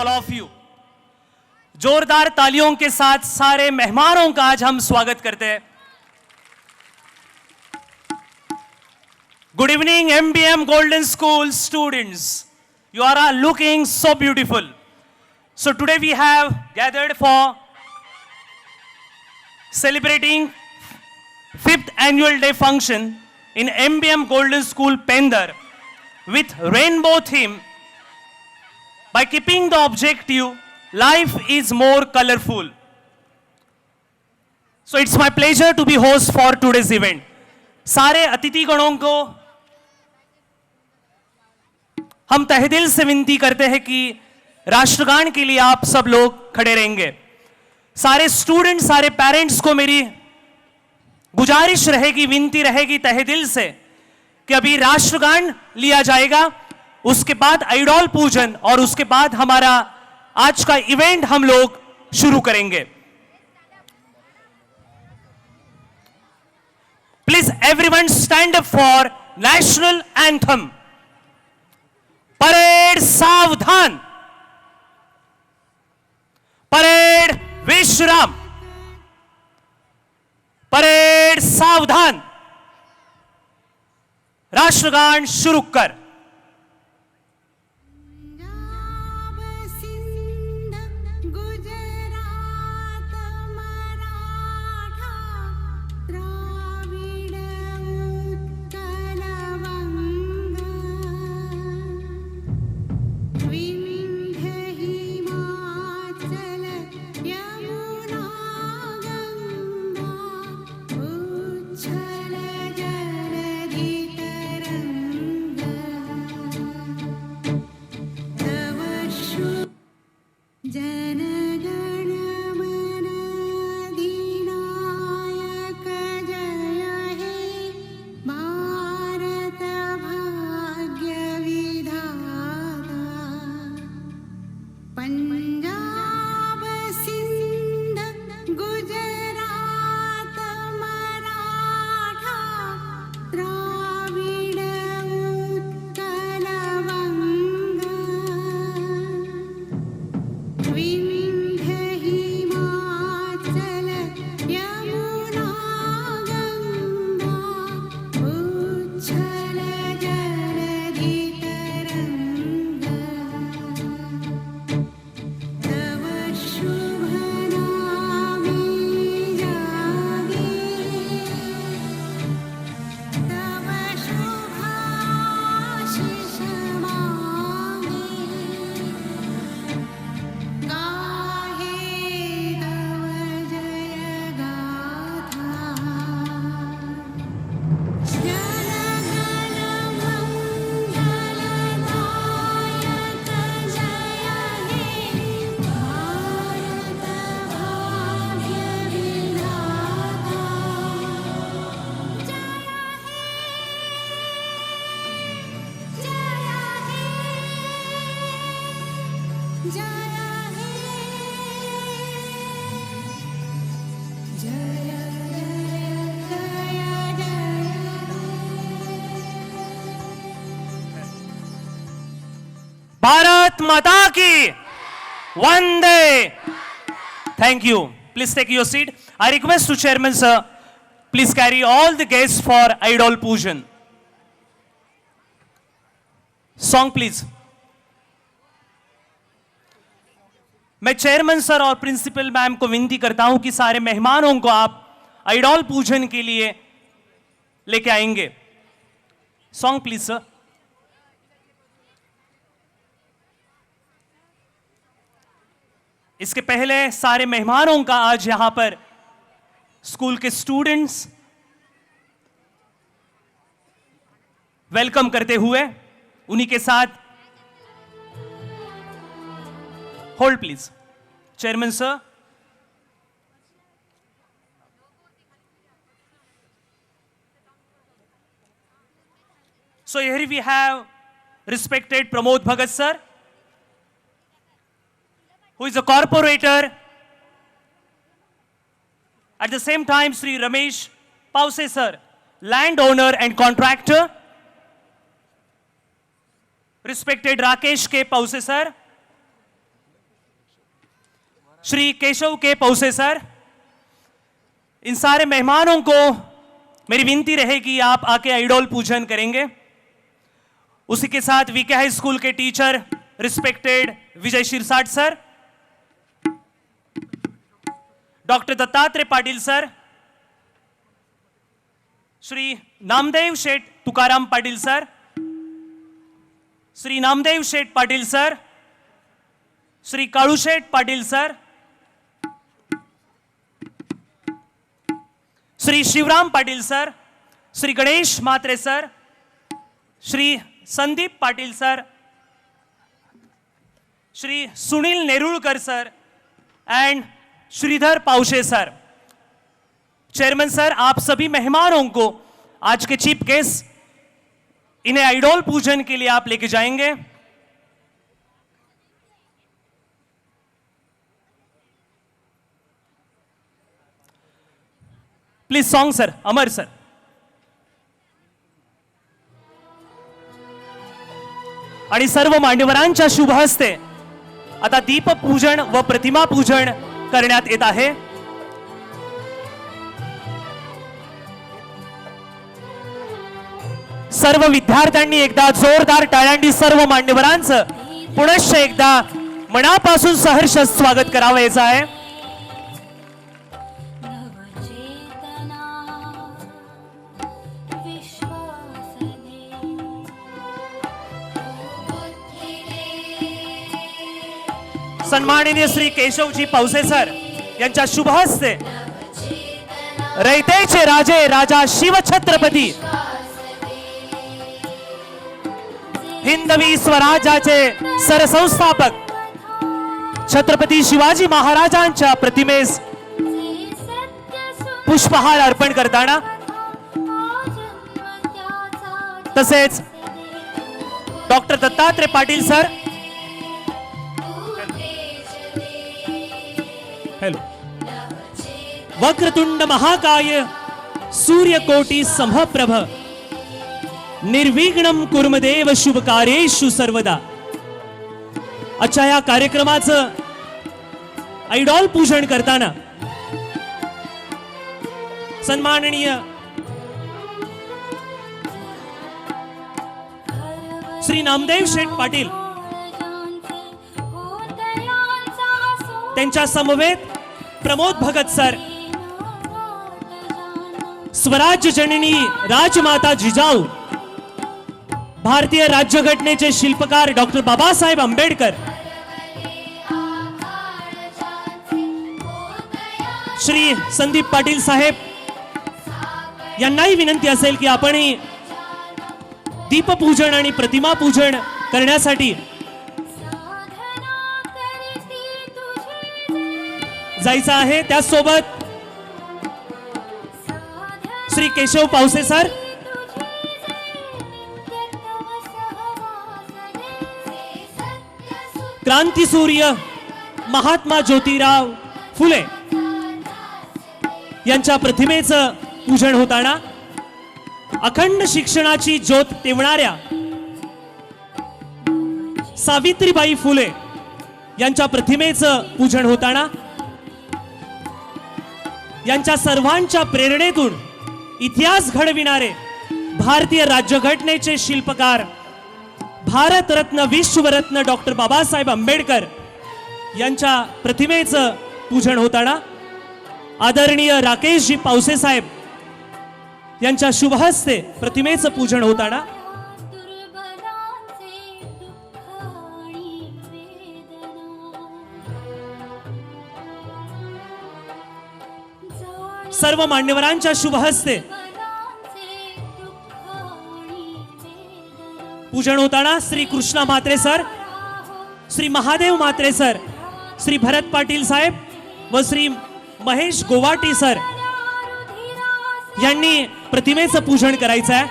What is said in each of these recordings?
All of you. जोरदार तालियों के साथ सारे मेहमानों का आज हम स्वागत करते हैं। Good evening MBM Golden School students. You are all looking so beautiful. So today we have gathered for celebrating 5th annual day function in MBM Golden School Pendar with rainbow theme. By keeping the objective, life is more colorful. So it's my pleasure to be host for today's event. सारे अतिथि गणों को हम तहेदिल से विनती करते हैं कि राष्ट्रगान के लिए आप सब लोग खड़े रहेंगे। सारे स्टूडेंट, सारे पेरेंट्स को मेरी गुजारिश रहेगी, विनती रहेगी तहेदिल से कि अभी राष्ट्रगान लिया जाएगा, उसके बाद आइडॉल पूजन और उसके बाद हमारा आज का इवेंट हम लोग शुरू करेंगे। Please everyone stand up for national anthem. Parade सावधान, परेड विश्राम, परेड सावधान, राष्ट्रगान शुरू कर। भारत माता की Vande. Thank you. Please take your seat. I request to Chairman sir, please carry all the guests for idol pujan. Song please. मैं chairman sir और principal ma'am को विनती करता हूं कि सारे मेहमानों को आप आइडॉल पूजन के लिए लेके आएंगे। Song please sir. इसके पहले सारे मेहमानों का आज यहां पर स्कूल के स्टूडेंट्स वेलकम करते हुए उन्हीं के साथ hold please. Chairman sir, so here we have respected Pramod Bhagat sir, who is a corporator. At the same time, Sri Ramesh Pause sir, landowner and contractor. Respected Rakesh K. Pause sir, Shri Keshav K pause sir, in सारे मेहमानों को मेरी विनती रहेगी आप आके idol पूजन करेंगे। उसी के साथ वीके हाई स्कूल के teacher respected Vijay Shirsat sir, doctor Dattatreya Patil sir, Shri Namdev Sheth Tukaram Patil sir, Shri Namdev Sheth Patil sir, Shri Kalusheth Patil sir, Shri Shivram Patil sir, Shri Ganesh Matre sir, Shri Sandeep Patil sir, Shri Sunil Nerulkar sir and Shridhar Paushe sir. Chairman sir, आप सभी मेहमानों को आज के चीफ गेस्ट इन्हें आइडोल पूजन के लिए आप लेके जाएंगे। Please song sir, Amar sir. आणि सर्व मान्यवरांच्या शुभ हस्ते आता दीपपूजन व प्रतिमा पूजन करण्यात येत आहे। सर्व विद्यार्थ्यांनी एकदा जोरदार टाळ्यांनी सर्व मान्यवरांचं पुनश्च एकदा मनापासून सहर्ष स्वागत करावयाचं आहे। सन्माननीय श्री केशवजी पौसे सर यांच्या शुभ हस्ते रयतेचे राजे राजा शिवछत्रपती हिंदवी स्वराज्याचे सरसंस्थापक छत्रपती शिवाजी महाराजांच्या प्रतिमेस पुष्पहार अर्पण करताना तसेच doctor Dattatreya Patil sir, hello, वक्रतुंड महाकाय सूर्यकोटि समप्रभ निर्विघ्नं कुर्मदेव शुभकार्येषु सर्वदा। अच्छा, या कार्यक्रमाचं आइडॉल पूजन करताना सन्माननीय श्री नामदेव शेठ पाटील त्यांच्या समवेत प्रमोद भगत सर, स्वराज्य जननी राजमाता जिजाऊ, भारतीय राज्यघटनेचे शिल्पकार डॉक्टर बाबासाहेब आंबेडकर, श्री संदीप पाटील साहेब यांनाही विनंती असेल की आपणही दीपपूजन आणि प्रतिमा पूजन करण्यासाठी जायचं आहे। त्यासोबत श्री केशव पावसे सर, क्रांतीसूर्य महात्मा ज्योतिराव फुले यांच्या प्रतिमेचं पूजन होताना अखंड शिक्षणाची ज्योत तेवणाऱ्या सावित्रीबाई फुले यांच्या प्रतिमेचं पूजन होताना यांच्या सर्वांच्या प्रेरणेतून इतिहास घडविणारे भारतीय राज्यघटनेचे शिल्पकार भारतरत्न विश्वरत्न डॉक्टर बाबासाहेब आंबेडकर यांच्या प्रतिमेचं पूजन होताना आदरणीय राकेशजी पावसे साहेब यांच्या शुभ हस्ते प्रतिमेचं पूजन होताना सर्व मान्यवरांच्या शुभ हस्ते पूजन होताना श्री कृष्णा म्हात्रे सर, श्री महादेव म्हात्रे सर, श्री भरत पाटील साहेब व श्री महेश गोवाटी सर यांनी प्रतिमेचं पूजन करायचं आहे।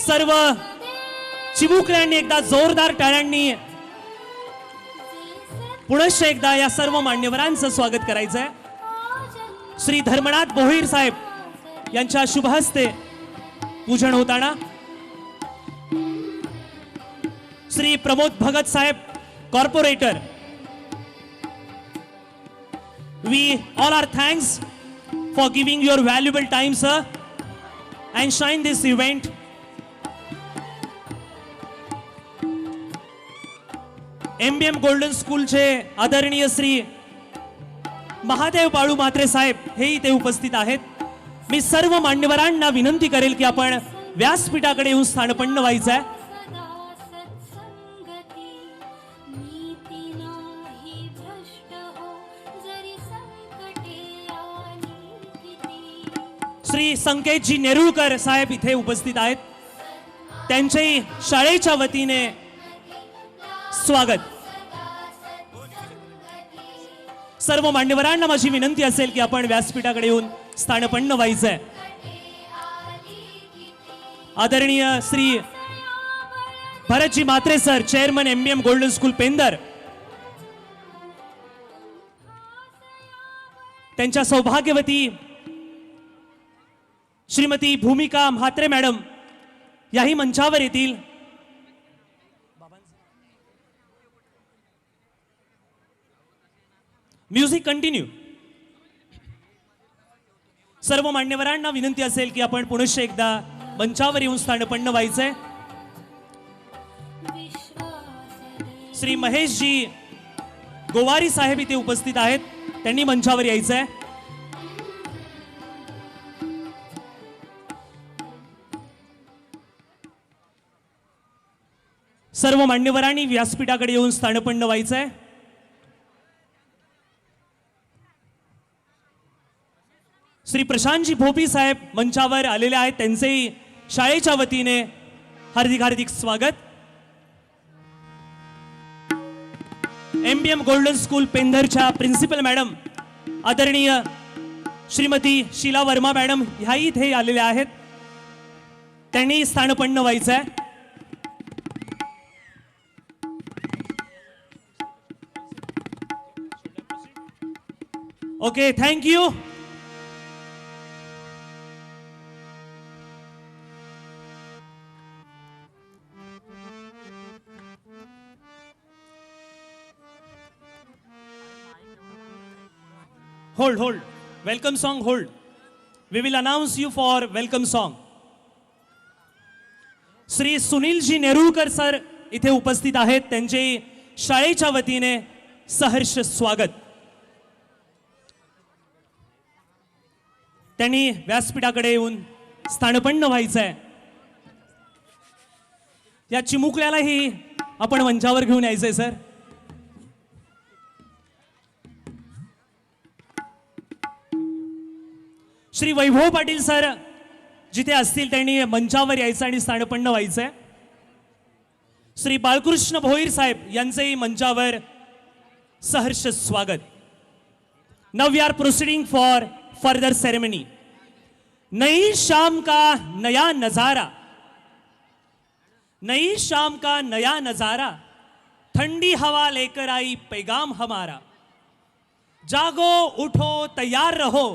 सर्व चिमुकल्यांनी एकदा जोरदार टाळ्यांनी पुनश्च एकदा या सर्व मान्यवरांचं स्वागत करायचं आहे। श्री धर्मनाथ भोईर साहेब यांच्या शुभ हस्ते पूजन होताना श्री प्रमोद भगत साहेब, corporator. We all are thanks for giving your valuable time, sir, and shine this event. MBM golden स्कूलचे आदरणीय श्री महादेव बाळू म्हात्रे साहेब हे इथे उपस्थित आहेत. मी सर्व मान्यवरांना विनंती करेल की आपण व्यासपीठाकडे येऊन स्थानपन्न व्हायचं आहे. श्री संकेतजी नेरुळकर साहेब इथे उपस्थित आहेत. त्यांच्याही शाळेच्या वतीने स्वागत. सर्व मान्यवरांना माझी विनंती असेल की आपण व्यासपीठाकडे येऊन स्थानपन्न व्हायचं आहे. आदरणीय Shri Bharatji Mhatre sir, chairman MBM golden school Pendhar, त्यांच्या सौभाग्यवती श्रीमती भूमिका म्हात्रे मॅडम याही मंचावर येतील. Music continue. सर्व मान्यवरांना विनंती असेल की आपण पुनश्च एकदा मंचावर येऊन स्थानपन्न व्हायचंय. श्री महेशजी गोवारी साहेब इथे उपस्थित आहेत. त्यांनी मंचावर यायचंय. सर्व मान्यवरांनी व्यासपीठाकडे येऊन स्थानपन्न व्हायचंय. श्री प्रशांतजी भोपी साहेब मंचावर आलेले आहेत. त्यांचेही शाळेच्या वतीने हार्दिक हार्दिक स्वागत. MBM गोल्डन स्कूल पेंधरच्या प्रिन्सिपल मॅडम आदरणीय श्रीमती शीला वर्मा मॅडम ह्याही इथे आलेल्या आहेत. त्यांनी स्थानपन्न व्हायचं आहे. Okay, thank you. Hold. Welcome song, hold. We will announce you for welcome song. Shri Sunilji Nerulkar sir इथे उपस्थित आहेत. त्यांचे शाळेच्या वतीने सहर्ष स्वागत. त्यांनी व्यासपीठाकडे येऊन स्थानपन्न व्हायचं आहे. या चिमुकल्यालाही आपण मंचावर घेऊन यायचंय सर. श्री वैभव पाटील सर जिथे असतील त्यांनी मंचावर यायचं आणि स्थानपन्न व्हायचंय. श्री बाळकृष्ण भोईर साहेब यांचेही मंचावर सहर्ष स्वागत. Now we are proceeding for further ceremony. नई शाम का नया नजारा, नई शाम का नया नजारा, ठंडी हवा लेकर आई पैगाम हमारा. जागो उठो तैयार रहो,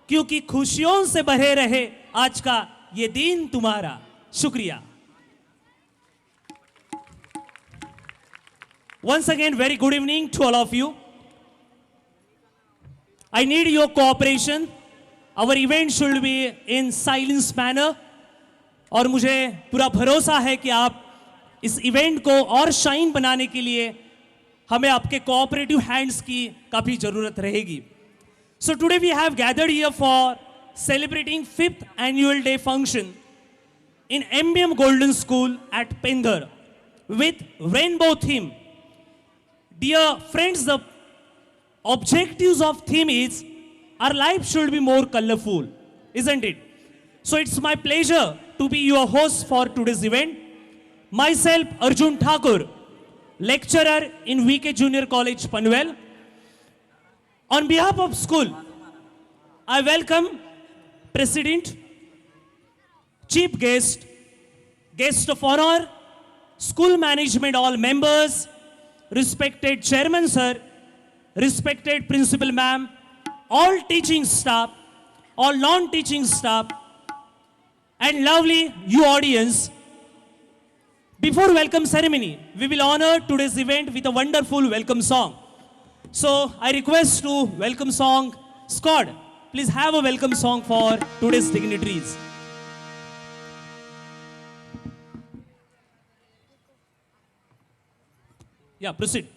क्योंकि खुशियों से भरे रहे आज का ये दिन तुम्हारा. शुक्रिया. Once again, very good evening to all of you. I need your cooperation. Our event should be in silence manner. और मुझे पूरा भरोसा है कि आप इस इवेंट को और शाइन बनाने के लिए हमें आपके कोऑपरेटिव हैंड्स की काफी जरूरत रहेगी. So today we have gathered here for celebrating 5th annual day function in MBM Golden School at Pendhar with rainbow theme. Dear friends, the objectives of theme is our life should be more colorful, isn't it? So it's my pleasure to be your host for today's event. Myself, Arjun Thakur, lecturer in VK Junior College, Panvel. On behalf of school, I welcome President, Chief Guest, Guest of Honor, School Management, all members, respected Chairman Sir, respected Principal Ma'am, all teaching staff, all non-teaching staff, and lovely you audience. Before welcome ceremony, we will honor today's event with a wonderful welcome song. So I request to welcome song Scott. Please have a welcome song for today's dignitaries. Yeah, proceed.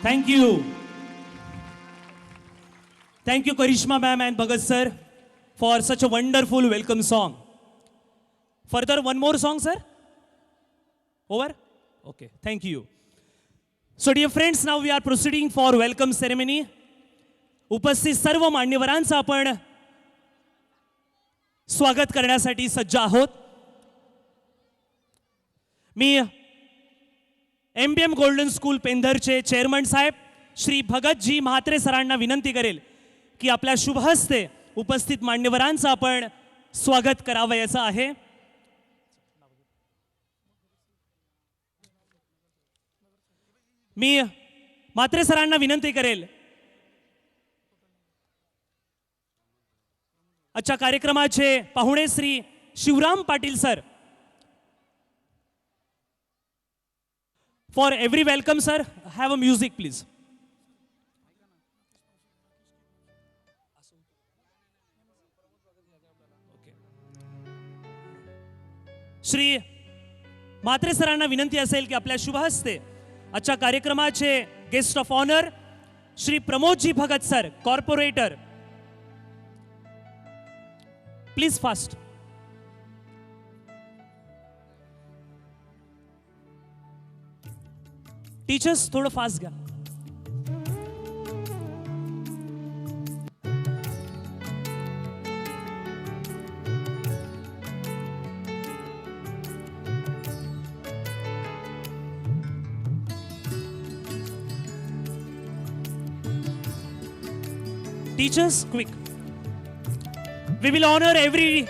Thank you. Thank you, Karishma ma'am and Bhagat sir, for such a wonderful welcome song. Further, one more song, sir? Over? Okay, thank you. So, dear friends, now we are proceeding for welcome ceremony. उपस्थित सर्व मान्यवरांचं आपण स्वागत करण्यासाठी सज्ज आहोत. मी MBM golden school पेंधरचे chairman साहेब श्री भगतजी म्हात्रे सरांना विनंती करेल की आपल्या शुभ हस्ते उपस्थित मान्यवरांचं आपण स्वागत करावयाचं आहे. मी म्हात्रे सरांना विनंती करेल आजच्या कार्यक्रमाचे पाहुणे Shri Shivram Patil sir. For every welcome, sir, have a music, please. Okay. Shri Mhatre सरांना विनंती असेल की आपल्या शुभ हस्ते आजच्या कार्यक्रमाचे guest of honour Shri Pramodji Bhagat sir, corporator. Please fast. Teachers थोडं फास्ट घ्या. Teachers, quick. We will honor every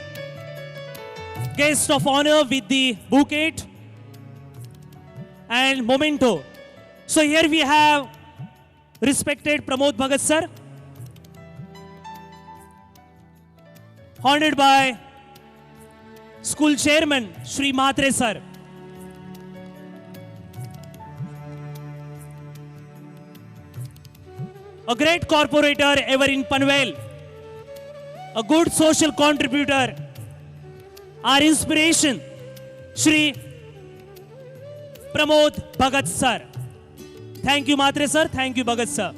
guest of honor with the bouquet and memento. So here we have respected Pramod Bhagat sir, honored by School Chairman Shri Mhatre sir. A great corporator ever in Panvel, a good social contributor, our inspiration, Shri Pramod Bhagat sir. Thank you Mhatre sir, thank you Bhagat sir.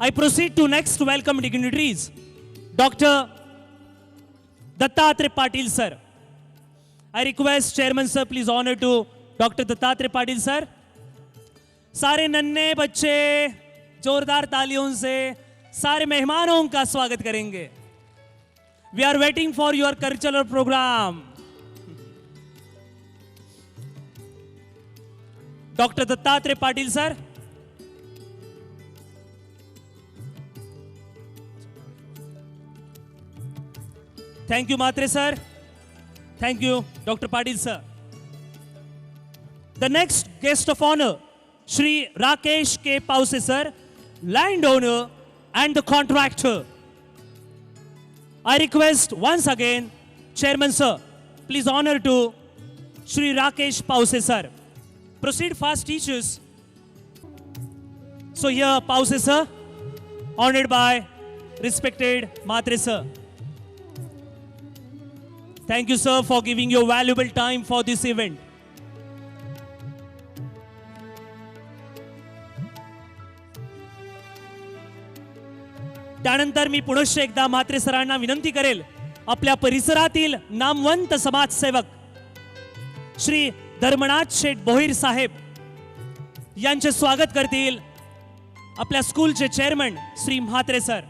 I proceed to next welcome dignitaries, Dr. Dattatreya Patil sir. I request Chairman sir please honor to Dr. Dattatreya Patil sir. सारे नन्हे बच्चे जोरदार तालियों से सारे मेहमानों का स्वागत करेंगे. We are waiting for your cultural program. Dr. Dattatreya Patil sir. Thank you Mhatre sir. Thank you Dr. Patil sir. The next guest of honor, Shri Rakesh K. Pause sir, landowner and the contractor. I request once again, Chairman sir, please honor to Shri Rakesh Pause sir. Proceed fast teachers. So here Pause sir, honored by respected Mhatre sir. Thank you sir for giving your valuable time for this event. त्यानंतर मी पुनश्च एकदा म्हात्रे सरांना विनंती करेल, आपल्या परिसरातील नामवंत समाजसेवक श्री धर्मनाथ शेठ बोहीर साहेब यांचे स्वागत करतील आपल्या स्कूलचे chairman Shri Mhatre sir.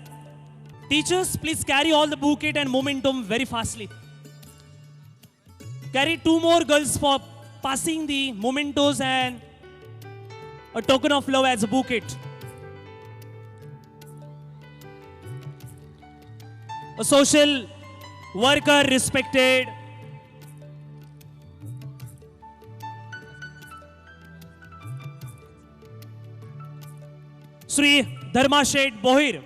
Teachers please carry all the bouquet and momentum very fastly. Carry 2 more girls for passing the mementos and a token of love as a bouquet. A social worker respected Shri Dharma Shet Bohir,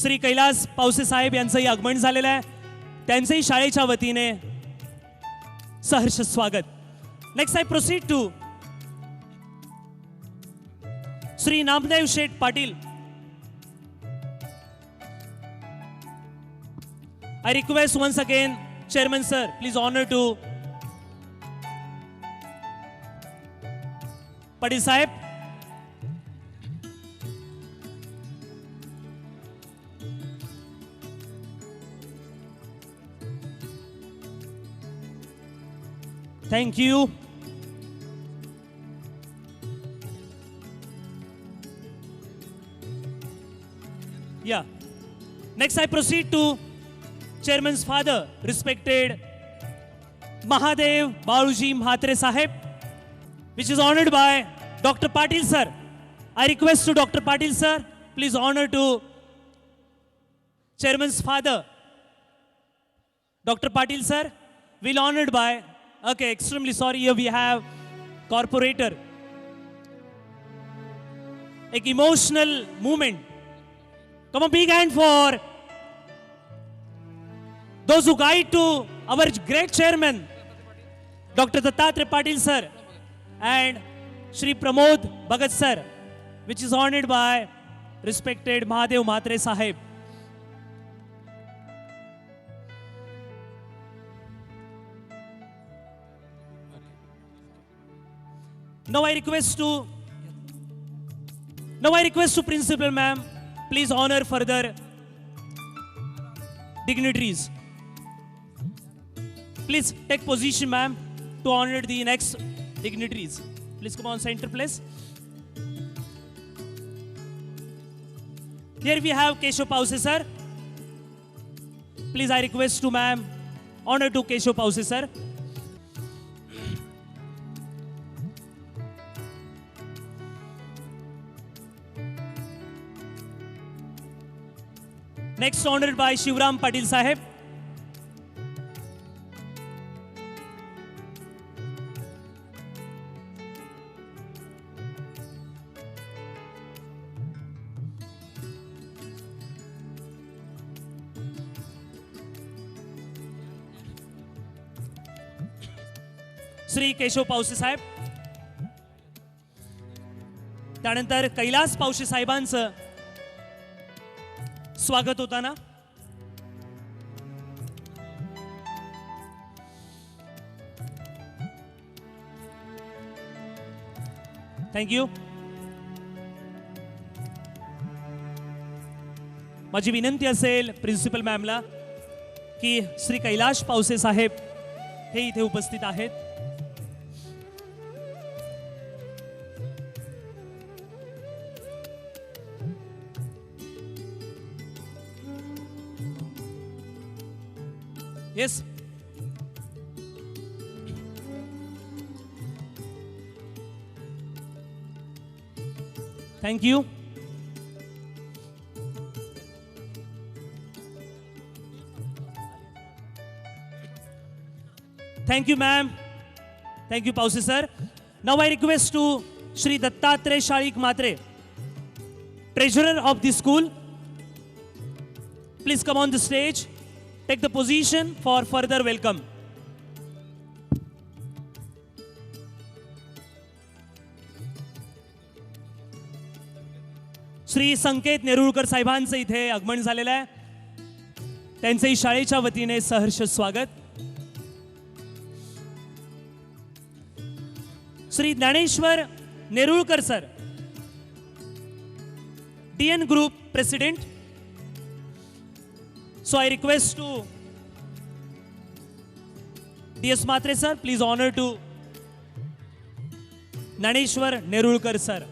Shri Kailas Pawse Saheb यांचंही आगमन झालेलं आहे. त्यांचंही शाळेच्या वतीने सहर्ष स्वागत. Next I proceed to Shri Namdev Sheth Patil. I request once again, Chairman sir, please honor to Patil Sahib. Thank you. Yeah. Next I proceed to Chairman's father, respected Mahadev Baluji Mhatre Sahib, which is honored by Dr. Patil sir. I request to Dr. Patil sir, please honor to Chairman's father. Dr. Patil sir, will honored by, okay, extremely sorry, here we have corporator. An emotional moment. Come on, big hand for those who guide to our great chairman, Dr. Dattatreya Patil sir and Shri Pramod Bhagat sir, which is honored by respected Mahadev Mhatre Sahib. Now I request to Principal ma'am, please honor further dignitaries. Please take position ma'am to honor the next dignitaries. Please come on center place. Here we have Keshav Pause sir. Please I request to ma'am, honor to Keshav Pause sir. Next honored by Shivram Patil Sahib. Shri Keshav Pawase साहेब, त्यानंतर कैलास पावसे साहेबांचं स्वागत होताना thank you. माझी विनंती असेल principal मॅमला की श्री कैलाश पावसे साहेब हे इथे उपस्थित आहेत. Yes, thank you. Thank you, ma'am. Thank you, Pause sir. Now I request to Shri Dattatreya Shalik Matre, treasurer of the school. Please come on the stage. Take the position for further welcome. Shri Sanket Nerulkar साहेबांचं इथे आगमन झालेलं आहे. त्यांचंही शाळेच्या वतीने सहर्ष स्वागत. Shri Dnyaneshwar Nerulkar sir, DN Group President. So I request to DS Matre sir, please honor to Dnyaneshwar Nerulkar sir.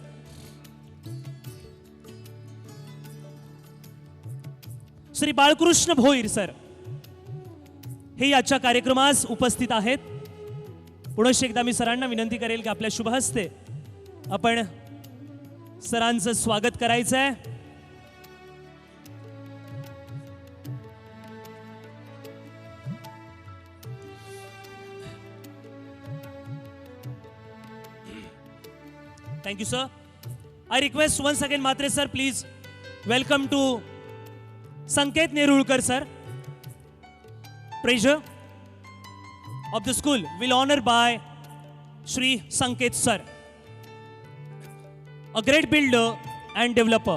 Shri Balkrishna Bhoir sir हे आजच्या कार्यक्रमास उपस्थित आहेत. पुनश्च एकदा मी सरांना विनंती करेल की आपल्या शुभ हस्ते आपण सरांचं स्वागत करायचं आहे. Thank you sir. I request once again Mhatre sir, please welcome to Sanket Nerulkar sir, treasurer of the school, will honor by Shri Sanket sir, a great builder and developer.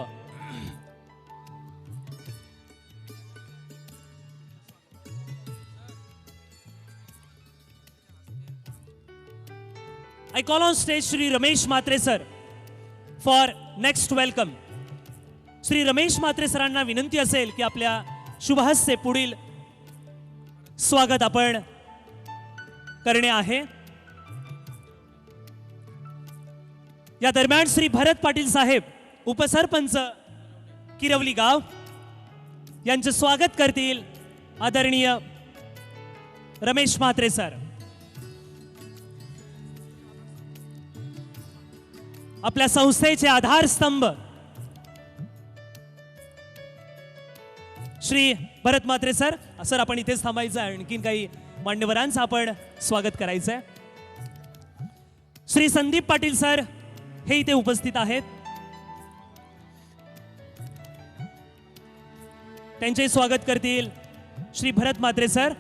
I call on stage Shri Ramesh Matre sir for next welcome. Shri Ramesh Mhatre सरांना विनंती असेल की आपल्या शुभहस्ते पुढील स्वागत आपण करणे आहे. या दरम्यान श्री भरत पाटील साहेब, उपसरपंच किरवली गाव, यांचे स्वागत करतील आदरणीय रमेश मात्रे सर. आपल्या संस्थेचे आधारस्तंभ श्री भरत मात्रे सर. सर आपण इथेच थांबायचं आहे, आणखीन काही मान्यवरांचं आपण स्वागत करायचं आहे. श्री संदीप पाटील सर हे इथे उपस्थित आहेत. त्यांचे स्वागत करतील श्री भरत मात्रे sir.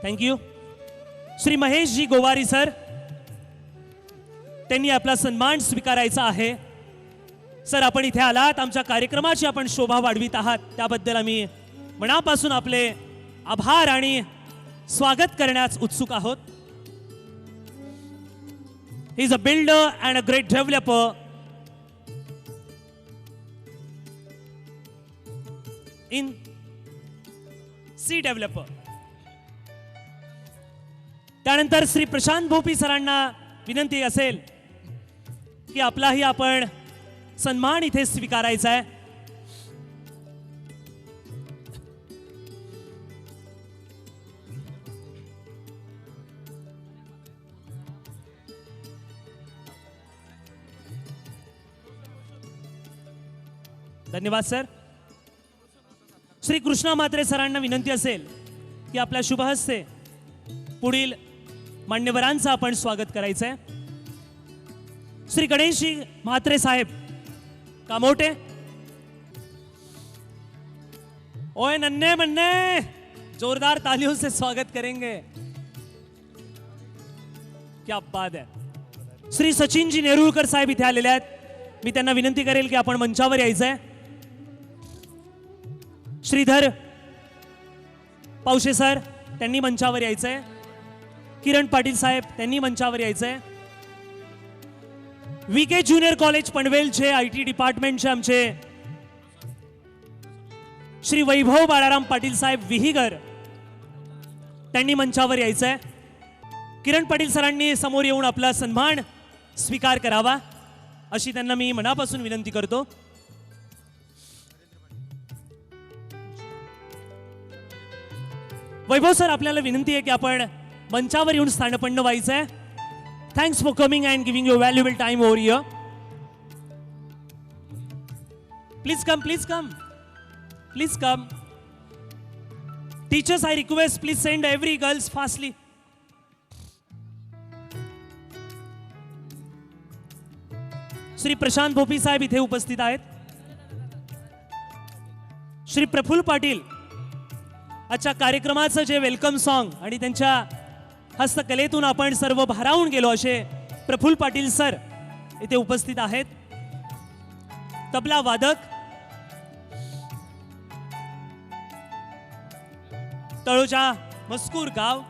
Thank you. Shri Maheshji Gowari sir, त्यांनी आपला सन्मान स्वीकारायचा आहे. सर आपण इथे आलात, आमच्या कार्यक्रमाची आपण शोभा वाढवित आहात, त्याबद्दल आम्ही मनापासून आपले आभार आणि स्वागत करण्यास उत्सुक आहोत. He is a builder and a great developer in C developer. त्यानंतर श्री प्रशांत भोपी सरांना विनंती असेल की आपलाही आपण सन्मान इथे स्वीकारायचा आहे. धन्यवाद सर. श्री कृष्णा मात्रे सरांना विनंती असेल की आपल्या शुभ हस्ते पुढील मान्यवरांचं आपण स्वागत करायचं आहे. श्री गणेशजी म्हात्रे साहेब कामोटे, ओए नन्हे मन्ने, जोरदार तालियों से स्वागत करेंगे। क्या बात है। श्री सचिनजी नेरुळकर साहेब इथे आलेले आहेत। मी त्यांना विनंती करेल की आपण मंचावर यायचंय। श्रीधर पावशे सर त्यांनी मंचावर यायचंय। किरण पाटील साहेब त्यांनी मंचावर यायचंय। वीके ज्युनियर कॉलेज पनवेलचे आयटी डिपार्टमेंटचे आमचे श्री वैभव बाळाराम पाटील साहेब विहीगर त्यांनी मंचावर यायचंय। किरण पाटील सरांनी समोर येऊन आपला सन्मान स्वीकार करावा अशी त्यांना मी मनापासून विनंती करतो। वैभव सर आपल्याला विनंती आहे की आपण मंचावर येऊन स्थानपन्न व्हायचंय। Thanks for coming and giving your valuable time over here. Please come, please come, please come. Teachers I request please send every girls fastly. Shri Prashant Bhopi साहेब इथे उपस्थित आहेत। श्री प्रफुल्ल पाटील आजच्या कार्यक्रमाचं जे वेलकम सॉन्ग आणि त्यांच्या हस्तकलेतून आपण सर्व भारावून गेलो असे प्रफुल्ल पाटील सर इथे उपस्थित आहेत। तबला वादक तळोजा मस्कूर गाव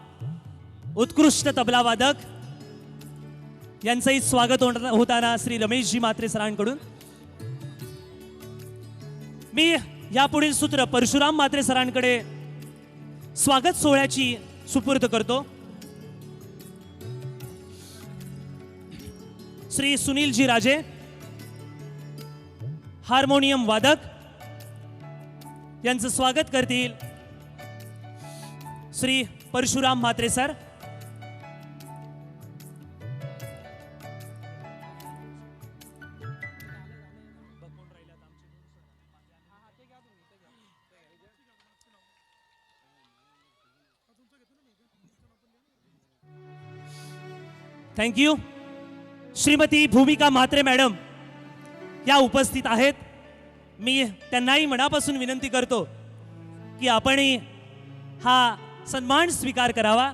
उत्कृष्ट तबला वादक यांचंही स्वागत होताना श्री रमेशजी म्हात्रे सरांकडून। मी यापुढील सूत्र परशुराम म्हात्रे सरांकडे स्वागत सोहळ्याची सुपूर्द करतो। श्री सुनीलजी राजे हार्मोनियम वादक यांचं स्वागत करतील Shri Parshuram Mhatre sir. Thank you. Shrimati Bhumika Mhatre madam या उपस्थित आहेत। मी त्यांनाही मनापासून विनंती करतो की आपणही हा सन्मान स्वीकार करावा।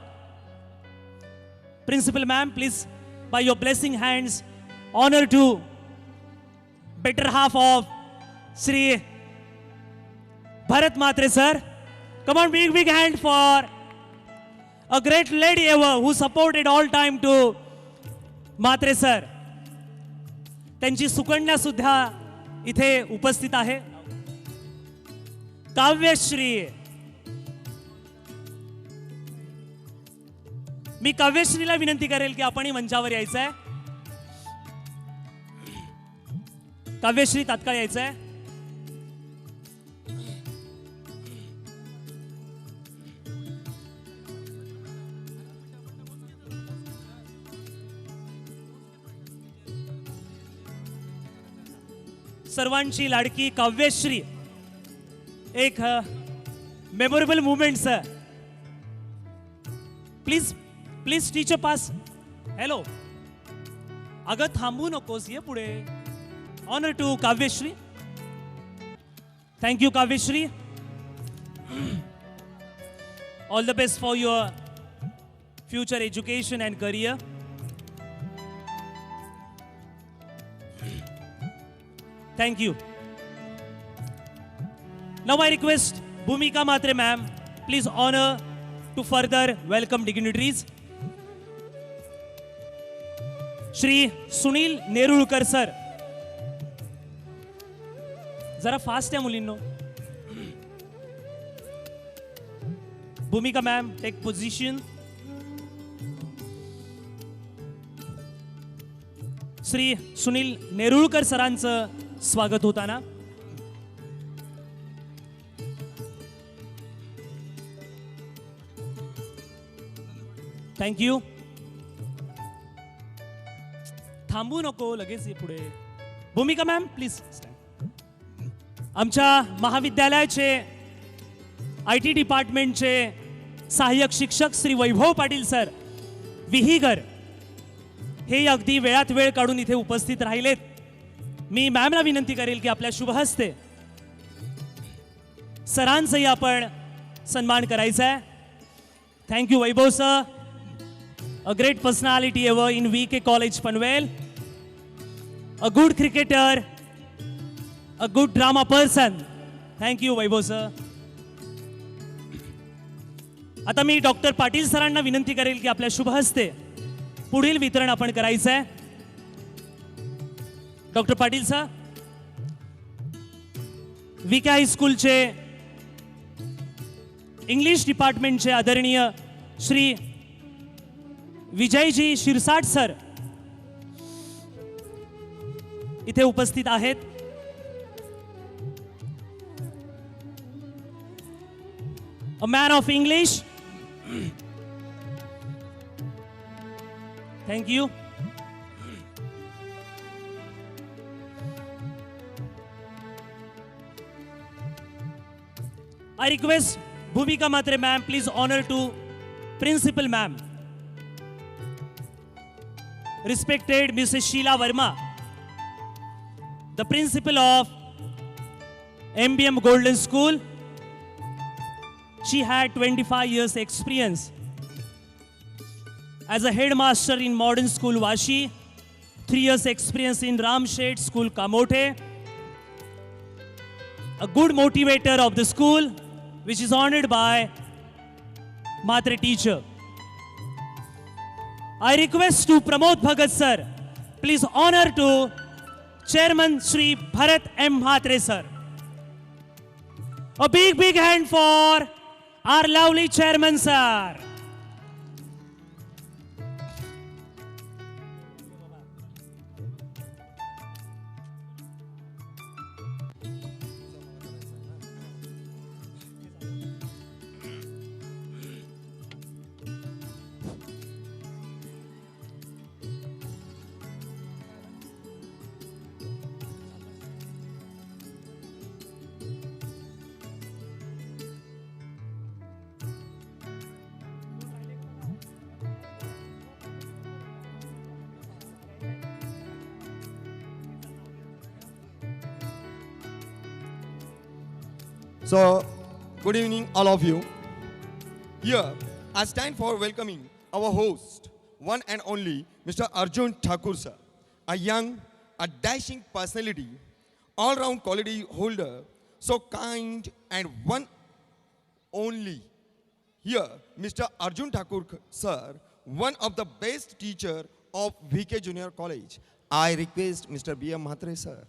Principal ma'am please by your blessing hands honour to better half of Shri Bharat Mhatre sir. Come on, big big hand for a great lady ever who supported all time to Mhatre sir. त्यांची सुकन्या सुद्धा इथे उपस्थित आहे। काव्यश्री, मी काव्यश्रीला विनंती करेल की आपणही मंचावर यायचंय। काव्यश्री तात्काळ यायचंय। सर्वांची लाडकी काव्यश्री एक memorable movement sir. Please please teacher pass. Hello, अगं थांबू नकोस, ये पुढे। Honour to Kavyashri. Thank you Kavyashri. All the best for your future education and career. Thank you. Now I request Bhumika Mhatre ma'am, please honor to further welcome dignitaries. Shri Sunil Nerulkar sir, जरा fast आहे मुलींनो। Bhumika ma'am take position. Shri Sunil Nerulkar सरांचं स्वागत होताना thank you. थांबू नको, लगेच ये पुढे। भूमिका मॅम प्लीज। आमच्या महाविद्यालयाचे आयटी डिपार्टमेंटचे सहाय्यक शिक्षक श्री वैभव पाटील सर विहीगर हे अगदी वेळात वेळ काढून इथे उपस्थित राहिलेत। मी मॅमला विनंती करेल की आपल्या शुभ हस्ते सरांचाही आपण सन्मान करायचा आहे. Thank you Vaibhav sir, a great personality ever in VK college Panvel, a good cricketer, a good drama person. Thank you Vaibhav sir. आता मी डॉक्टर पाटील सरांना विनंती करेल की आपल्या शुभ हस्ते पुढील वितरण आपण करायचं आहे. डॉक्टर पाटील सर, VK हायस्कूलचे इंग्लिश डिपार्टमेंटचे आदरणीय श्री विजयजी शिरसाट सर इथे उपस्थित आहेत. A man of English. Thank you. I request Bhumika Matre ma'am, please honor to Principal ma'am. Respected Mrs. Sheila Verma, the principal of MBM Golden School. She had 25 years experience as a headmaster in Modern School Vashi, 3 years experience in Ramshed School Kamote, a good motivator of the school, which is honored by Matre teacher. I request to Pramod Bhagat sir, please honor to Chairman Shri Bharat M. Mhatre sir. A big hand for our lovely Chairman sir. So, good evening all of you. Here, I stand for welcoming our host, one and only Mr. Arjun Thakur sir, a young, a dashing personality, all-round quality holder, so kind and one only. Here, Mr. Arjun Thakur sir, one of the best teacher of VK Junior College. I request Mr. B.M. Mhatre sir,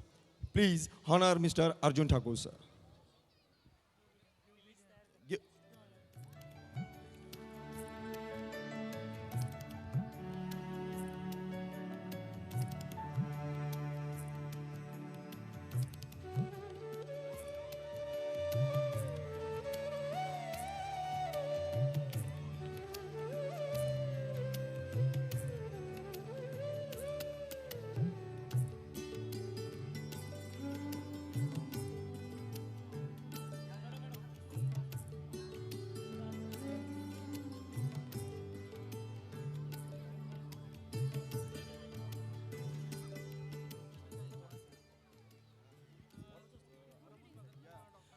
please honor Mr. Arjun Thakur sir.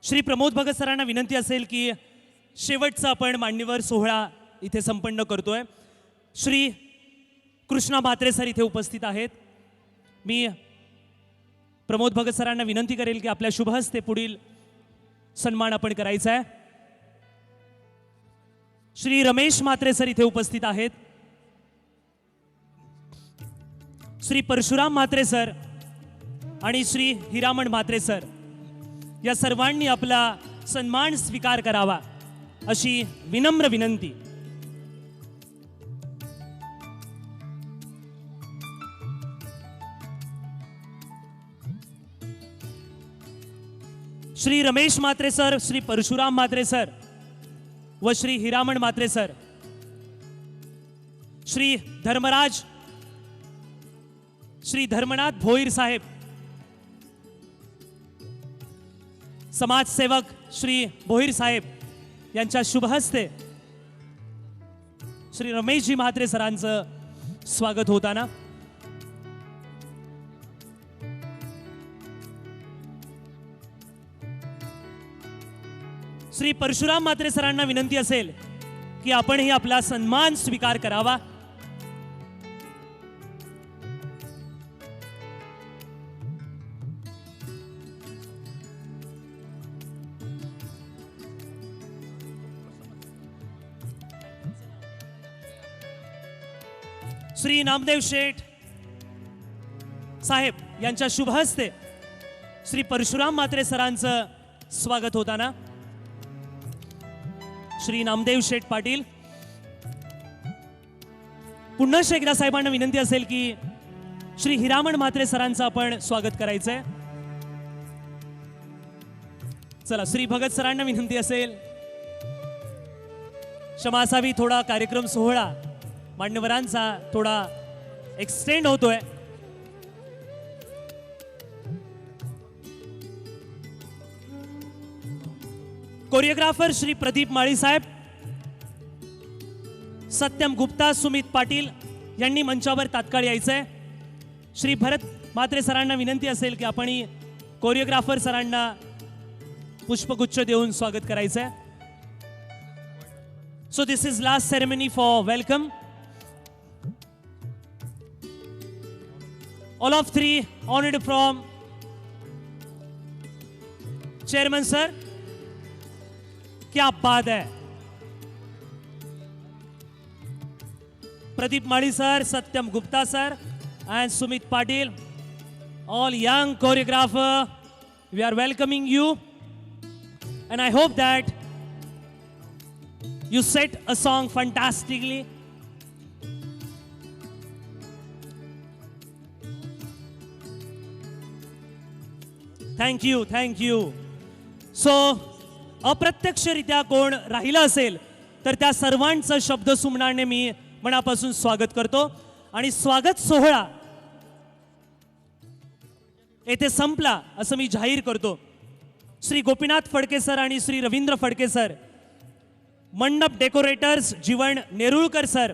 Shri Pramod Bhagat सरांना विनंती असेल की शेवटचा आपण मान्यवर सोहळा इथे संपन्न करतोय. श्री कृष्णा म्हात्रे सर इथे उपस्थित आहेत. मी प्रमोद भगत सरांना विनंती करेल की आपल्या शुभ हस्ते पुढील सन्मान आपण करायचा आहे. श्री रमेश म्हात्रे सर इथे उपस्थित आहेत. श्री परशुराम म्हात्रे सर आणि श्री हिरामण म्हात्रे सर या सर्वांनी आपला सन्मान स्वीकार करावा अशी विनम्र विनंती. श्री रमेश म्हात्रे सर, श्री परशुराम म्हात्रे सर व श्री हिरामण म्हात्रे सर, श्री धर्मराज, श्री धर्मनाथ भोईर साहेब, समाजसेवक श्री भोईर साहेब यांच्या शुभ हस्ते श्री रमेशजी म्हात्रे सरांचं स्वागत होताना श्री परशुराम म्हात्रे सरांना विनंती असेल की आपणही आपला सन्मान स्वीकार करावा. श्री नामदेव शेठ साहेब यांच्या शुभ हस्ते श्री परशुराम म्हात्रे सरांचं स्वागत होताना श्री नामदेव शेठ पाटील. पुन्हा एकदा साहेबांना विनंती असेल की श्री हिरामण म्हात्रे सरांचं आपण स्वागत करायचंय. चला श्री भगत सरांना विनंती असेल. क्षमा असावी, थोडा कार्यक्रम सोहळा मान्यवरांचा थोडा एक्सटेंड होतोय. कोरिओग्राफर श्री प्रदीप माळी साहेब, सत्यम गुप्ता, सुमित पाटील यांनी मंचावर तात्काळ यायचंय. श्री भरत म्हात्रे सरांना विनंती असेल की आपण कोरिओग्राफर सरांना पुष्पगुच्छ देऊन स्वागत करायचंय. So this is last ceremony for welcome. All of three honored from Chairman sir. क्या बात है. Pradeep Mali sir, Satyam Gupta sir and Sumit Patil, all young choreographer, we are welcoming you and I hope that you set a song fantastically. Thank you, thank you. So अप्रत्यक्षरित्या कोण राहिलं असेल तर त्या सर्वांचं शब्द सुमनाने मी मनापासून स्वागत करतो आणि स्वागत सोहळा येथे संपला असं मी जाहीर करतो. श्री गोपीनाथ फडके सर आणि श्री रवींद्र फडके सर, मंडप डेकोरेटर्स जीवन नेरुळकर सर,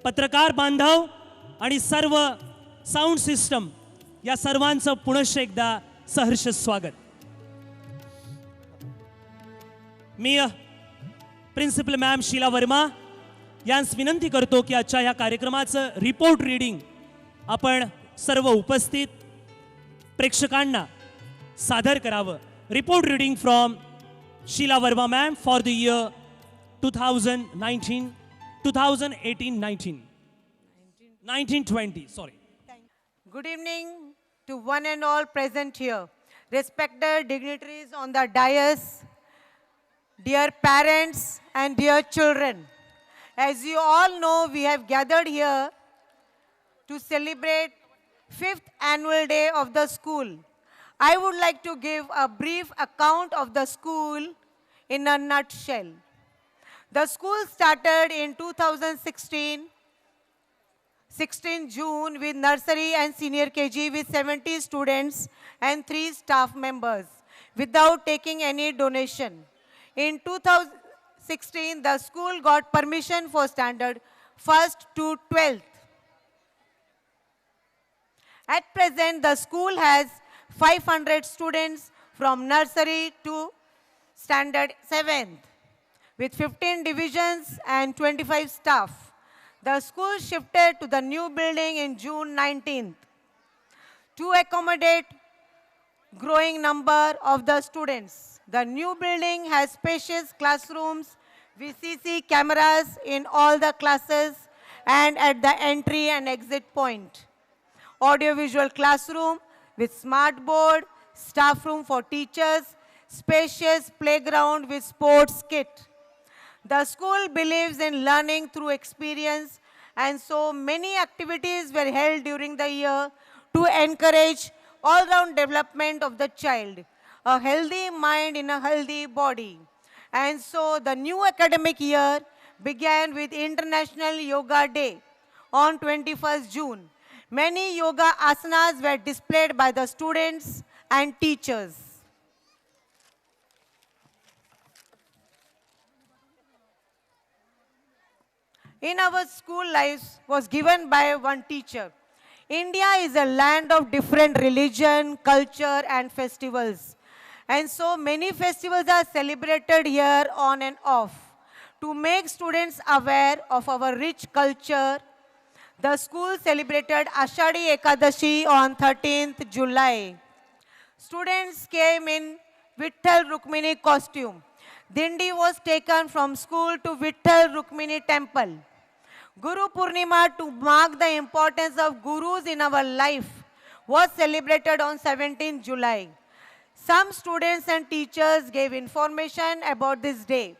पत्रकार बांधव आणि सर्व साऊंड सिस्टम या सर्वांचं पुनश्च एकदा सहर्ष स्वागत. मी प्रिन्सिपल मॅम शीला वर्मा यांस विनंती करतो की आजच्या या कार्यक्रमाचं रिपोर्ट रीडिंग आपण सर्व उपस्थित प्रेक्षकांना सादर करावं. Report reading from Sheela Verma ma'am for the year 1918-19 sorry. Good evening to one and all present here. Respected dignitaries on the dais, dear parents and dear children. As you all know, we have gathered here to celebrate 5th annual day of the school. I would like to give a brief account of the school in a nutshell. The school started in 16 June with nursery and senior KG with 70 students and 3 staff members without taking any donation. In 2016, the school got permission for standard 1st to 12th. At present, the school has 500 students from nursery to standard 7th with 15 divisions and 25 staff. The school shifted to the new building in June 19th to accommodate growing number of the students. The new building has spacious classrooms with CC cameras in all the classes and at the entry and exit point. Audiovisual classroom with smart board, staff room for teachers, spacious playground with sports kit. The school believes in learning through experience, and so many activities were held during the year to encourage all-round development of the child, a healthy mind in a healthy body. And so the new academic year began with International Yoga Day on 21st June. Many yoga asanas were displayed by the students and teachers. In our school lives was given by one teacher. India is a land of different religion, culture and festivals. And so many festivals are celebrated here on and off. To make students aware of our rich culture, the school celebrated Ashadi Ekadashi on 13th July. Students came in Vitthal Rukmini costume. Dindi was taken from school to Vitthal Rukmini temple. Guru Purnima, to mark the importance of gurus in our life, was celebrated on 17th July. Some students and teachers gave information about this day.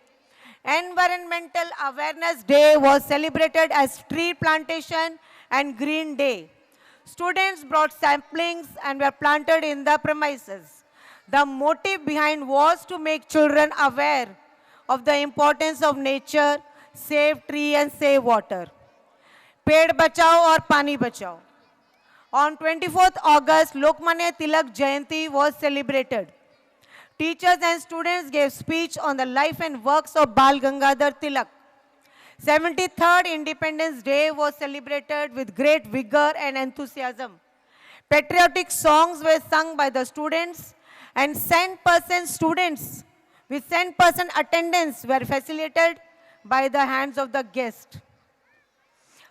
Environmental Awareness Day was celebrated as Tree Plantation and Green Day. Students brought saplings and were planted in the premises. The motive behind was to make children aware of the importance of nature, save tree and save water. Ped bachao aur pani bachao. On 24th August, Lokmanya Tilak Jayanti was celebrated. Teachers and students gave speech on the life and works of Bal Gangadhar Tilak. 73rd Independence Day was celebrated with great vigor and enthusiasm. Patriotic songs were sung by the students, and 100% students with 100% attendance were facilitated by the hands of the guest.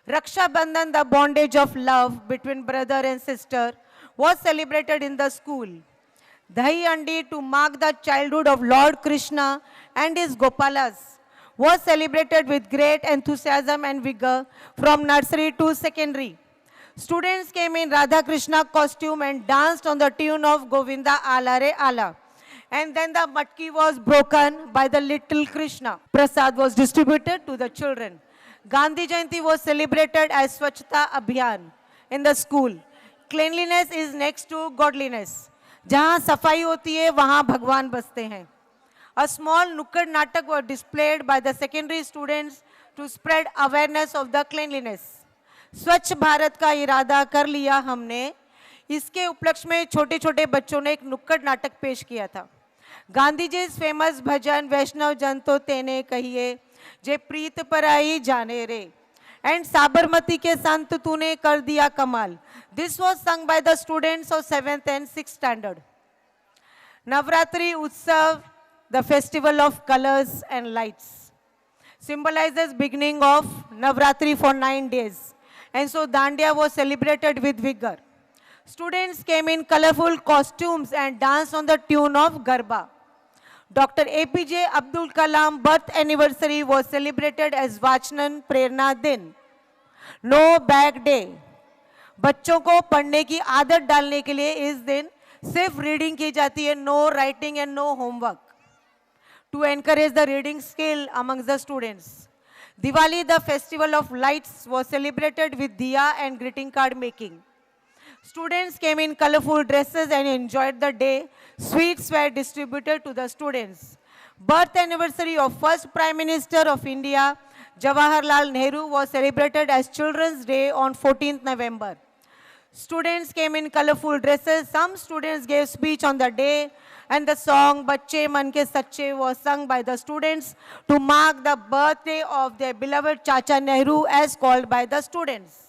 Raksha Bandhan, the bondage of love between brother and sister, was celebrated in the school. Dahi Andi, to mark the childhood of Lord Krishna and his Gopalas, was celebrated with great enthusiasm and vigor from nursery to secondary. Students came in Radha Krishna costume and danced on the tune of Govinda Ala Re Ala. And then the matki was broken by the little Krishna. Prasad was distributed to the children. Gandhi Jayanti was celebrated as Swachhata Abhiyan in the school. Cleanliness is next to godliness. जहाँ सफाई होती है वहाँ भगवान बसते हैं. A small nukkad natak was displayed by the secondary students to spread awareness of the cleanliness. स्वच्छ भारत का इरादा कर लिया हमने. इसके उपलक्ष्य में छोटे छोटे बच्चों ने एक नुक्कड़ नाटक पेश किया था. गांधी जी फेमस भजन वैष्णव जन तो तेने कहिए जे प्रीत पराई जाने रे एंड साबरमती के संत तूने कर दिया कमाल. This was sung by the students of 7th and 6th standard. Navratri Utsav, the festival of colors and lights, symbolizes beginning of Navratri for 9 days. And so Dandiya was celebrated with vigor. Students came in colorful costumes and danced on the tune of Garba. Dr. APJ Abdul Kalam birth anniversary was celebrated as Vachnan Prerna Din. No bag day. बच्चों को पढ़ने की आदत डालने के लिए इस दिन सिर्फ reading की जाती है, no writing and no homework, to encourage the reading skill amongst the students. Diwali, the festival of lights, was celebrated with diya and greeting card making. Students came in colorful dresses and enjoyed the day. Sweets were distributed to the students. Birth anniversary of first Prime Minister of India, Jawaharlal Nehru, was celebrated as Children's Day on 14th November. Students came in colorful dresses. Some students gave speech on the day, and the song Bacche Man Ke Sache was sung by the students to mark the birthday of their beloved Chacha Nehru as called by the students.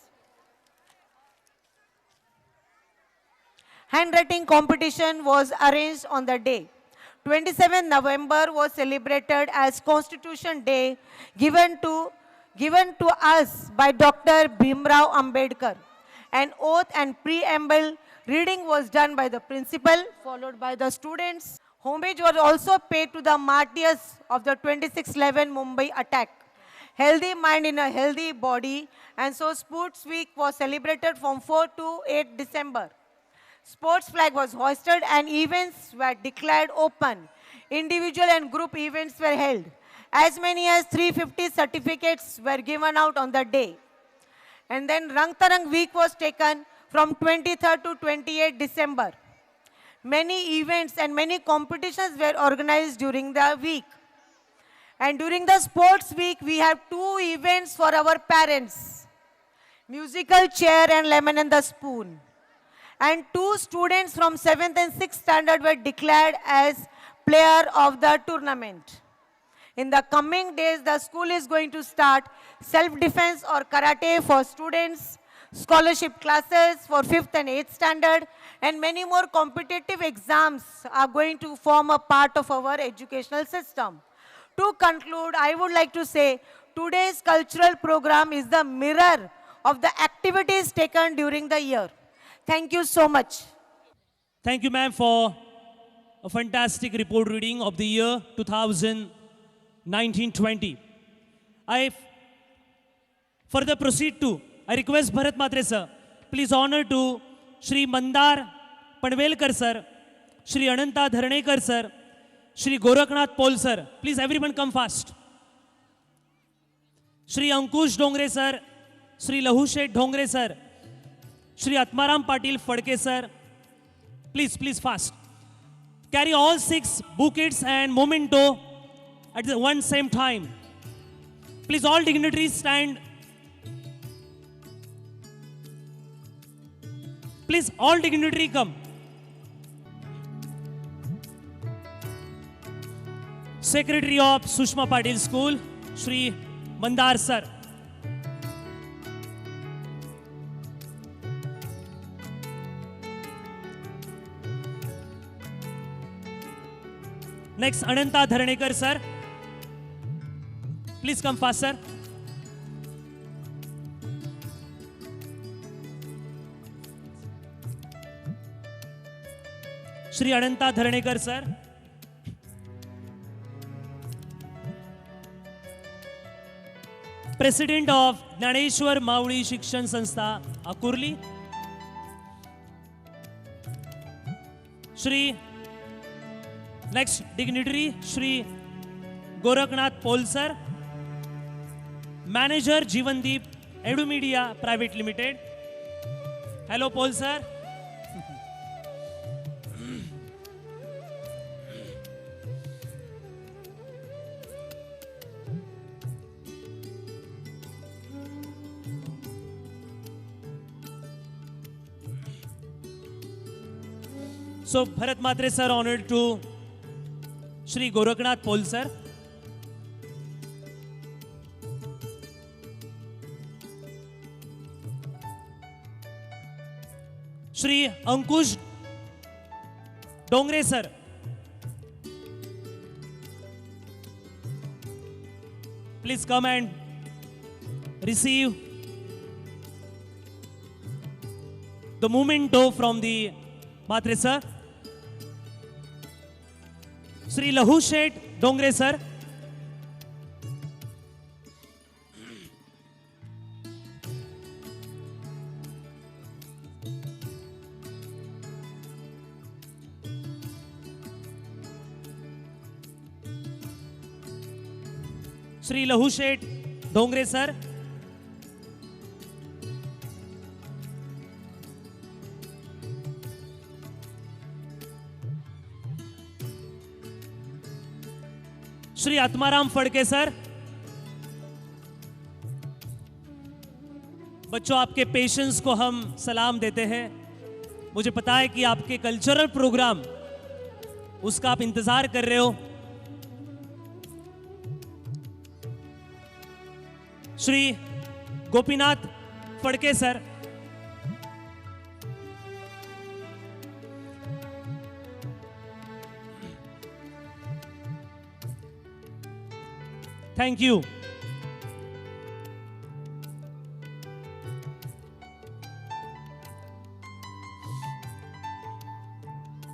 Handwriting competition was arranged on the day. 27th November was celebrated as Constitution Day given to us by Dr. Bhimrao Ambedkar. An oath and preamble reading was done by the principal, followed by the students. Homage was also paid to the martyrs of the 26/11 Mumbai attack. Healthy mind in a healthy body, and so Sports Week was celebrated from 4 to 8 December. Sports flag was hoisted and events were declared open. Individual and group events were held. As many as 350 certificates were given out on the day. And then Rang Tarang week was taken from 23rd to 28th December. Many events and many competitions were organized during the week. And during the sports week, we have 2 events for our parents. Musical chair and lemon and the spoon. And 2 students from 7th and 6th standard were declared as player of the tournament. In the coming days, the school is going to start self-defense or karate for students. scholarship classes for 5th and 8th standard, and many more competitive exams are going to form a part of our educational system. To conclude, I would like to say today's cultural program is the mirror of the activities taken during the year. Thank you so much. Thank you, ma'am, for a fantastic report reading of the year 2019-20. I further proceed to, I request Bharat Matre sir, please honor to Shri Mandar Panvelkar sir, Shri Ananta Dharnekar sir, Shri Goraknath Pol sir. Please everyone come fast. Shri Ankush Dongre sir, Shri Lahushet Dongre sir, Shri Atmaram Patil Fadke sir. Please fast. Carry all 6 bouquets and memento at the one same time. Please all dignitaries stand. Please all dignitary come. Secretary of Sushma Patil School, Shri Mandar sir. Next, Ananta Dharnekar sir. Please come fast, sir. Shri Ananta Dharnekar sir. President of Jnaneshwar Mauli Shikshan Sanstha, Akurli. Shri Next dignitary, Shri Goraknath Pol sir, Manager Jeevandeep Edu Media Private Limited. Hello Pol sir. So Bharat Matre sir honored to Shri Goraknath Pol sir. Shri Ankush Dongre sir. Please come and receive the memento from the Matre sir. Shri Lahushet Dongre sir. Shri Lahushet Dongre sir. Shri Atmaram Phadke sir. बच्चों, आपके patience को हम सलाम देते हैं. मुझे पता है कि आपके कल्चरल प्रोग्राम उसका आप इंतजार कर रहे हो. Shri Gopinath Phadke sir. Thank you.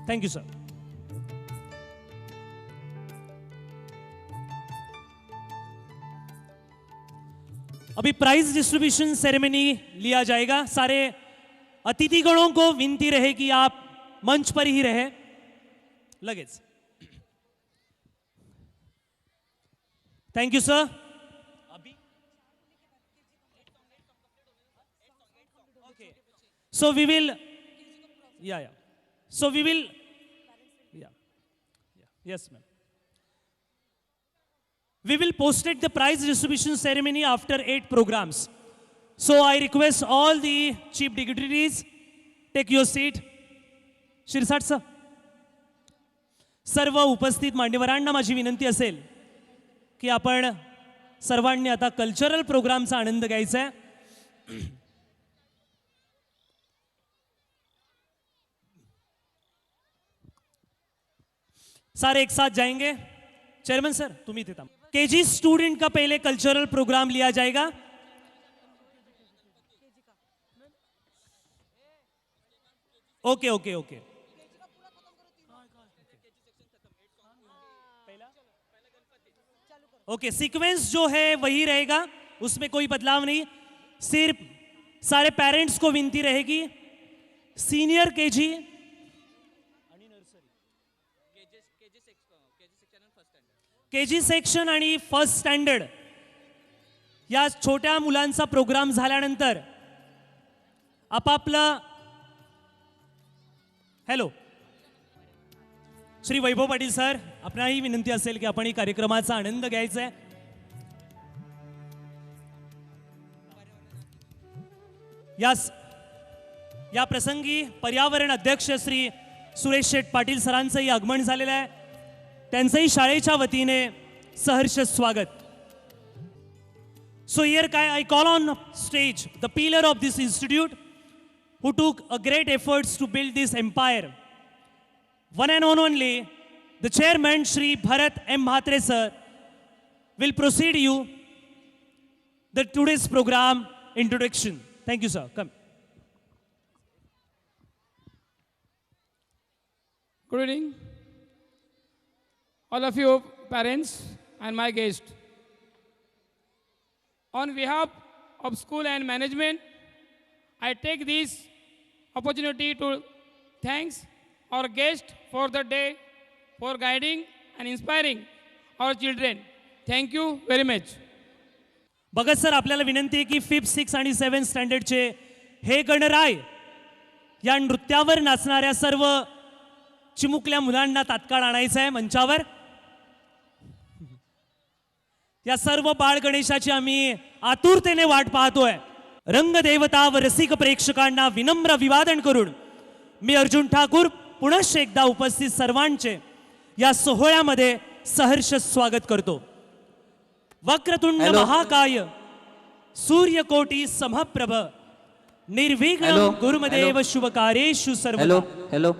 Thank you, sir. अभी प्राइज डिस्ट्रीब्यूशन सेरेमनी लिया जाएगा. सारे अतिथिगणों को विनती रहे कि आप मंच पर ही रहे. Luggage. Thank you, sir. Okay. So we will, yeah. So we will, yeah. Yes, ma'am. We will post-it the prize distribution ceremony after 8 programs. So I request all the chief dignitaries, take your seat. Shirsat sir. सर्व उपस्थित मान्यवरांना माझी विनंती असेल की आपण सर्वांनी आता कल्चरल प्रोग्रामचा आनंद घ्यायचा आहे. सारे एक साथ जाएंगे. चेयरमैन सर तुम्ही इथे थांबा. केजी स्टूडेंट का पहले कल्चरल प्रोग्राम लिया जाएगा. Okay okay okay. Okay sequence जो है वही रहेगा, उसमें कोई बदलाव नहीं. सिर्फ सारे पेरेंट्स को विनती रहेगी, सीनियर केजी केजी सेक्शन आणि फर्स्ट स्टँडर्ड या छोट्या मुलांचा प्रोग्राम झाल्यानंतर आपापलं हॅलो श्री वैभव पाटील सर, आपणाही विनंती असेल की आपण ही कार्यक्रमाचा आनंद घ्यायचा आहे. या प्रसंगी पर्यावरण अध्यक्ष श्री सुरेश शेठ पाटील सरांचंही आगमन झालेलं आहे. त्यांचंही शाळेच्या वतीने सहर्ष स्वागत. So here I call on stage the pillar of this institute who took a great efforts to build this empire. One and only the chairman Shri Bharat M. Mhatre sir will proceed you the today's program introduction. Thank you sir. Come. Good evening, all of you parents and my guests. On behalf of school and management, I take this opportunity to thank our guests for the day, for guiding and inspiring our children. Thank you very much. Bhagat sir आपल्याला विनंती आहे की 5th, 6th आणि 7th स्टँडर्डचे हे गणराय या नृत्यावर नाचणाऱ्या सर्व चिमुकल्या मुलांना तात्काळ आणायचं आहे मंचावर. या सर्व बाळ गणेशाची आम्ही आतुरतेने वाट पाहतोय. रंगदेवता व रसिक प्रेक्षकांना विनम्र अभिवादन करून मी अर्जुन ठाकूर पुनश्च एकदा उपस्थित सर्वांचे या सोहळ्यामध्ये सहर्ष स्वागत करतो. वक्रतुंड महाकाय सूर्यकोटी समप्रभ निर्विघ्नं गुरुमदेव शुभकार्येषु सर्वदा. हॅलो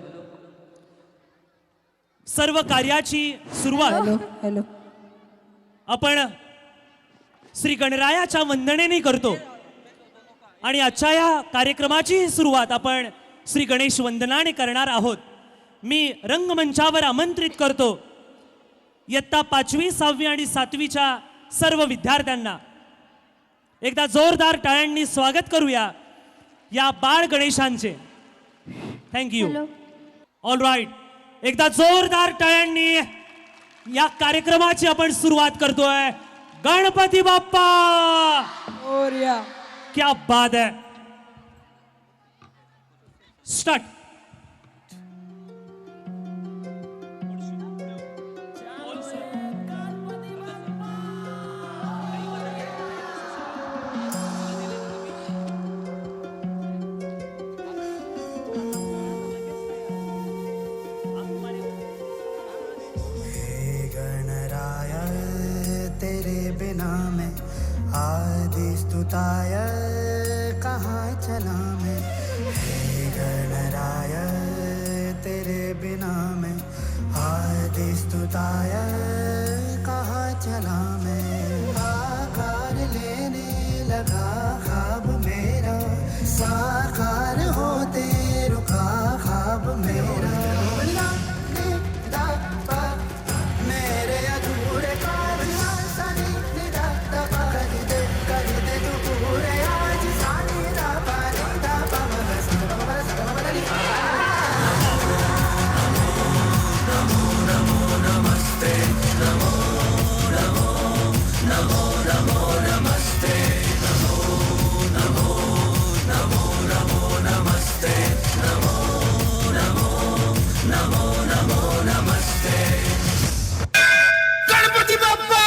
सर्व कार्याची सुरुवात हॅलो आपण श्री गणरायाच्या वंदनेने करतो आणि आजच्या या कार्यक्रमाची सुरुवात आपण श्री गणेश वंदनाने करणार आहोत. मी रंगमंचावर आमंत्रित करतो इयत्ता 5वी, 6वी आणि 7वीच्या सर्व विद्यार्थ्यांना. एकदा जोरदार टाळ्यांनी स्वागत करूया या बाळ गणेशांचे. थँक्यू. ऑल राईट, एकदा जोरदार टाळ्यांनी या कार्यक्रमाची आपण सुरुवात करतोय. गणपती बाप्पा मोरया. क्या बात है. स्टार्ट. स्तुताय कहाँ चला मैं, हे गणराय तेरे बिना मैं, आदि स्तुताय कहाँ चला मैं. आकार लेने लगा ख्वाब मेरा, साकार होते रुका ख्वाब मेरा. मेरे अधूरे ख्वाब सनी निदा दबा कर दे तू पूरे आज. सानी दा पानी दा पम बस नमो नमो नमस्ते, नमो नमो नमो नमो नमस्ते, नमो नमो नमो नमो नमस्ते, नमो नमो नमो नमो नमस्ते. गणपती बाप्पा.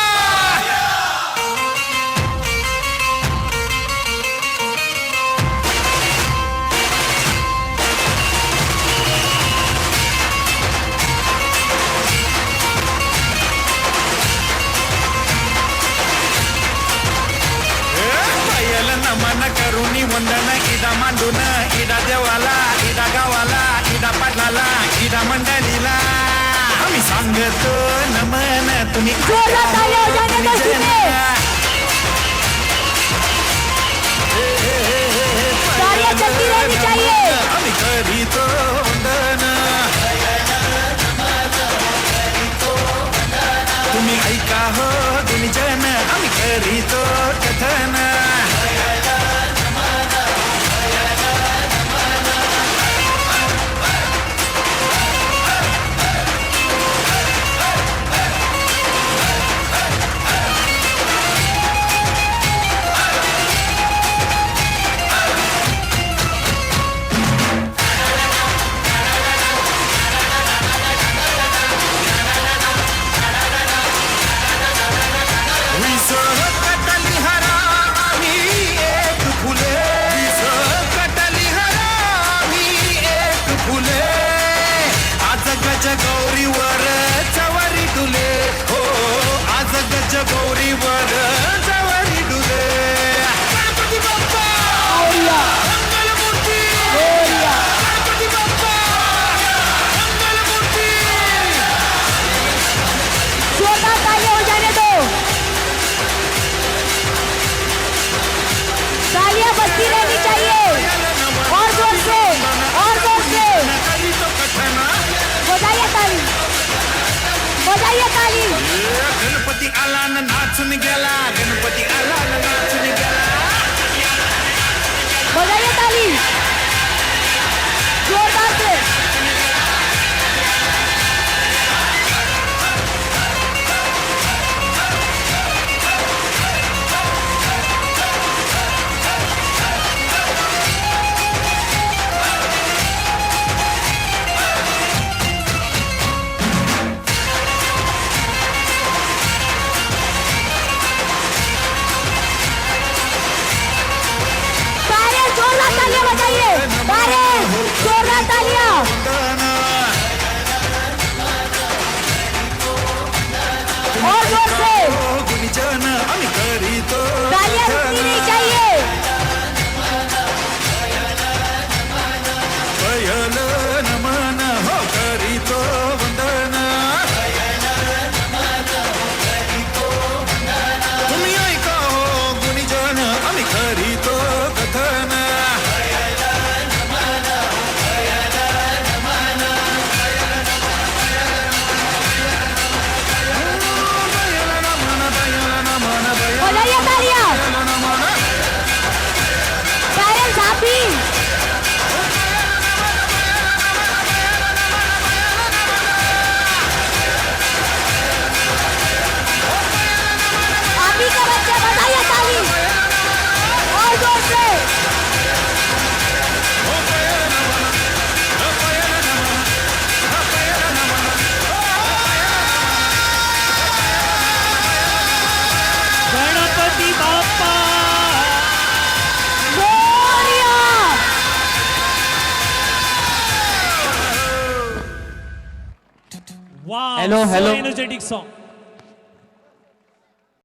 नमन करुणी वंदन इदा मांडून, इदा देवाला, इदा गावाला, इदा पाटलाला, इदा मंडळीला. आम्ही सांगतो नमन तुम्ही जोरदार तालियां हो जाने दो सीधे। तालियां चलती रहनी चाहिए। आम्ही करीतो वंदन तुम्ही ऐका हो गुणीजन आम्ही करीतो कथन कटली हरा आम्ही एक फुले कटली हरा आम्ही एक फुले आज गज गौरीवर चवरी डुले हो आज गज गौरीवर चवरी डुले गणपती बाप्पा मंगलमूर्ती गणपती बाप्पा मंगलमूर्ती जोरदार तालियां हो जाने दो। तालियां बजती रहनी चाहिए। और जोर से, और जोर से। बजाइए ताली, बजाइए ताली। गणपती आला न नाचून गेला गणपती आला न नाचून गेला बजाइए ताली जोरदार से। सारे जोरदार तालियां बजाइए। सारे जोरदार तालियां। और जोर से। गुणीजन आम्ही करीतो तालियां रुकनी नहीं चाहिए। बयन नमन हो करीतो वंदन तुम्ही ऐका हो गुणीजन आम्ही करीतो कथन बजाइए तालियां। Parents happy. हैप्पी के बच्चे बजाइए ताली। और जोर से। Ganpati Bappa Morya. wow Hello, so hello. energetic song